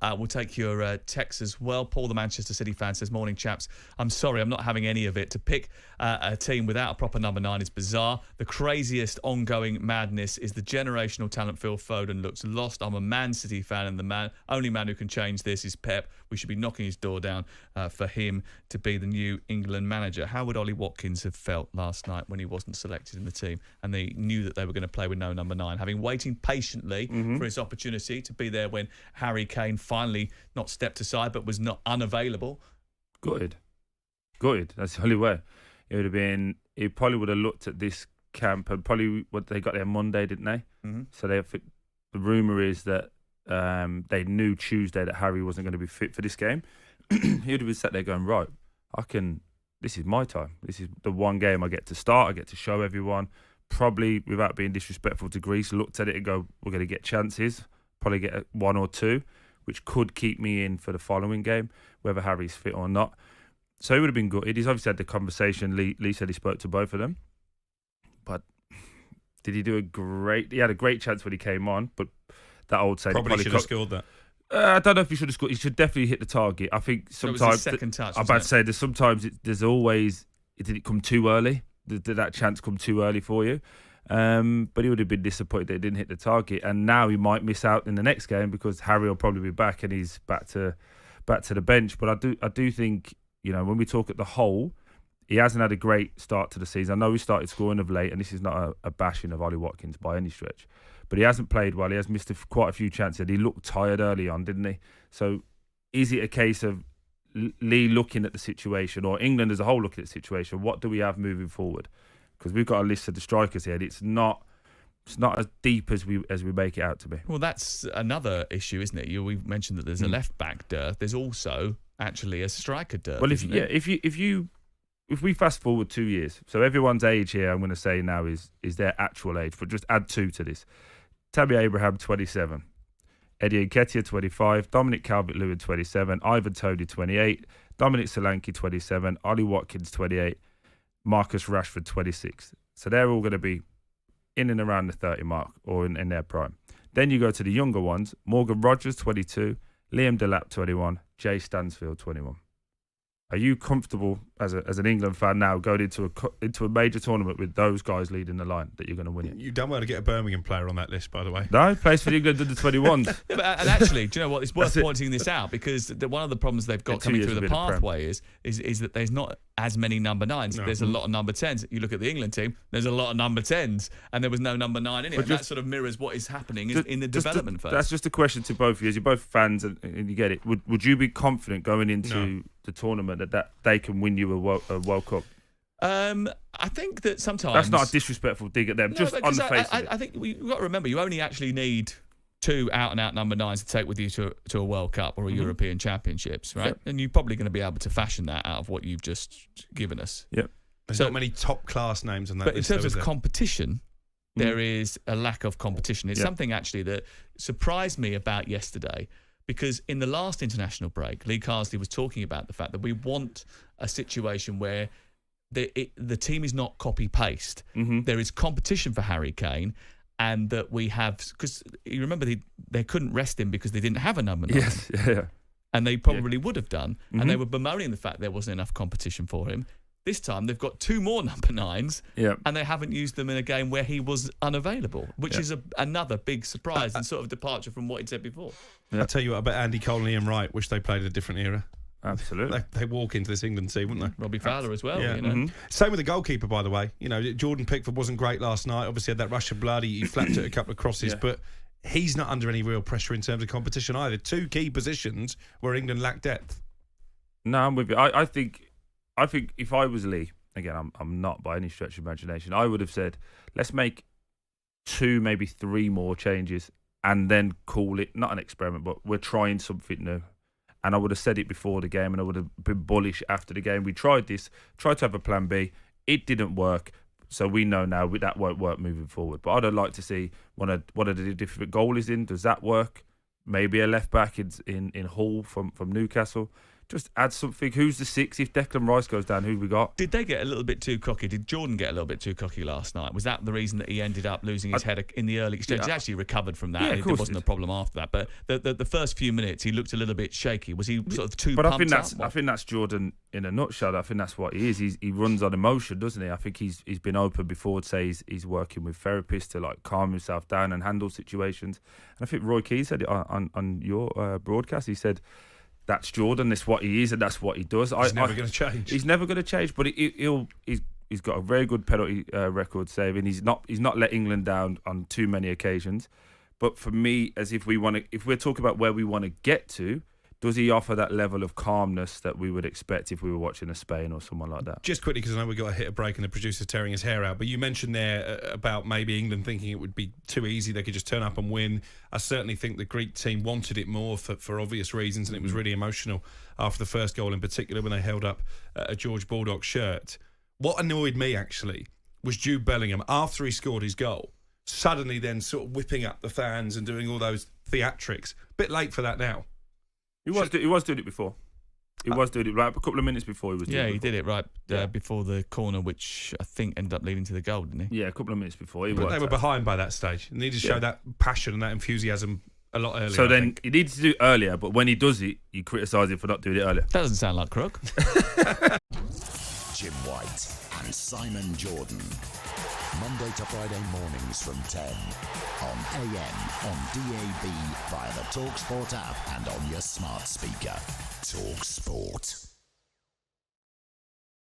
We'll take your texts as well. Paul, the Manchester City fan, says, morning, chaps. I'm sorry, I'm not having any of it. To pick a team without a proper number 9 is bizarre. The craziest ongoing madness is the generational talent. Phil Foden looks lost. I'm a Man City fan, and the only man who can change this is Pep. We should be knocking his door down for him to be the new England manager. How would Ollie Watkins have felt last night when he wasn't selected in the team and they knew that they were going to play with no number 9, having waiting patiently for his opportunity to be there when Harry Kane finally not stepped aside but was not unavailable? Gutted. That's the only way. It would have been. He probably would have looked at this camp and probably what they got there Monday, didn't they? Mm-hmm. So the rumour is that they knew Tuesday that Harry wasn't going to be fit for this game. He would have been sat there going, right, this is my time. This is the one game I get to start. I get to show everyone. Probably, without being disrespectful to Greece, looked at it and go, we're going to get chances. Probably get 1 or 2, which could keep me in for the following game, whether Harry's fit or not. So he would have been good. He's obviously had the conversation. Lee said he spoke to both of them. But did he do he had a great chance when he came on, but that old saying... Probably should have scored that. I don't know if he should have scored. He should definitely hit the target. I think sometimes... So it was his second touch, I'm about to say, there's always... Did it come too early? Did that chance come too early for you? But he would have been disappointed that he didn't hit the target. And now he might miss out in the next game because Harry will probably be back and he's back to the bench. But I do think, when we talk at the whole, he hasn't had a great start to the season. I know he started scoring of late, and this is not a bashing of Ollie Watkins by any stretch. But he hasn't played well. He has missed quite a few chances. He looked tired early on, didn't he? So is it a case of Lee looking at the situation, or England as a whole looking at the situation? What do we have moving forward? Because we've got a list of the strikers here. It's not as deep as we make it out to be. Well, that's another issue, isn't it? We've mentioned that there's a left back dearth. There's also actually a striker dearth. Well, if we fast forward 2 years, so everyone's age here, I'm going to say now is their actual age, but just add 2 to this. Tammy Abraham, 27. Eddie Nketiah, 25. Dominic Calvert-Lewin, 27. Ivan Toney, 28. Dominic Solanke, 27. Ollie Watkins, 28. Marcus Rashford, 26. So they're all going to be in and around the 30 mark or in their prime. Then you go to the younger ones. Morgan Rogers, 22. Liam Delap, 21. Jay Stansfield, 21. Are you comfortable as an England fan now going into a major tournament with those guys leading the line that you're going to win it? You've done well to get a Birmingham player on that list, by the way. No, he plays for the England under 21s. And actually, do you know what? It's worth pointing this out because one of the problems they've got coming through the pathway is that there's not as many number 9s. No. There's a lot of number 10s. You look at the England team, there's a lot of number 10s, and there was no number 9 in it. And that sort of mirrors what is happening in the development phase. That's just a question to both of you. As you're both fans and you get it, would you be confident going into the tournament that they can win you a World Cup? I think that sometimes... That's not a disrespectful dig at them, just on the face of it. I think you've got to remember, you only actually need 2 out-and-out number 9s to take with you to a World Cup or a European Championships, right? Yep. And you're probably going to be able to fashion that out of what you've just given us. Yep. There's not many top-class names on that list. But in terms of competition, there is a lack of competition. It's something, actually, that surprised me about yesterday, because in the last international break, Lee Carsley was talking about the fact that we want a situation where the team is not copy-paste. There is competition for Harry Kane, and that we have... Because you remember, they couldn't rest him because they didn't have a number 9. Yes, yeah. And they probably would have done. And they were bemoaning the fact there wasn't enough competition for him. This time, they've got 2 more number 9s, and they haven't used them in a game where he was unavailable, which is another big surprise and sort of departure from what he'd said before. I'll tell you what, I bet Andy Cole and Ian Wright wish they played a different era. Absolutely. They walk into this England team, wouldn't they? Robbie Fowler as well. Yeah. Same with the goalkeeper, by the way. Jordan Pickford wasn't great last night. Obviously had that rush of blood. He flapped at a couple of crosses, but he's not under any real pressure in terms of competition either. 2 key positions where England lack depth. No, I'm with you. I think if I was Lee, again, I'm not by any stretch of imagination, I would have said, let's make 2, maybe 3 more changes and then call it, not an experiment, but we're trying something new. And I would have said it before the game and I would have been bullish after the game. We tried to have a plan B. It didn't work. So we know now that won't work moving forward. But I'd like to see one of the different goalies in. Does that work? Maybe a left back in Hull from Newcastle. just add something. Who's the 6? If Declan Rice goes down, who we got? Did they get a little bit too cocky? Did Jordan get a little bit too cocky last night? Was that the reason that he ended up losing his head in the early exchange? Yeah. He actually recovered from that. Yeah, There wasn't a problem after that. But the first few minutes, he looked a little bit shaky. Was he sort of too But pumped I think that's Jordan in a nutshell. I think that's what he is. He runs on emotion, doesn't he? I think he's been open before to say he's working with therapists to like calm himself down and handle situations. And I think Roy Keane said it on your broadcast. He said, that's Jordan. That's what he is, and that's what he does. He's never going to change. He's never going to change. But he's got a very good penalty record saving. He's not let England down on too many occasions. But for me, if we're talking about where we want to get to, does he offer that level of calmness that we would expect if we were watching a Spain or someone like that? Just quickly, because I know we got to hit a break and the producer's tearing his hair out, but you mentioned there about maybe England thinking it would be too easy, they could just turn up and win. I certainly think the Greek team wanted it more for obvious reasons, and it was really emotional after the first goal in particular when they held up a George Baldock shirt. What annoyed me, actually, was Jude Bellingham, after he scored his goal, suddenly then sort of whipping up the fans and doing all those theatrics. Bit late for that now. He was doing it before. He was doing it right a couple of minutes before he was doing it. Yeah, he did it right before the corner, which I think ended up leading to the goal, didn't he? Yeah, a couple of minutes before. But they were behind by that stage. They needed to show that passion and that enthusiasm a lot earlier. So then he needs to do it earlier, but when he does it, you criticise him for not doing it earlier. That doesn't sound like Crook. Jim White and Simon Jordan. Monday to Friday mornings from 10 on AM, on DAB, via the talkSPORT app and on your smart speaker. talkSPORT.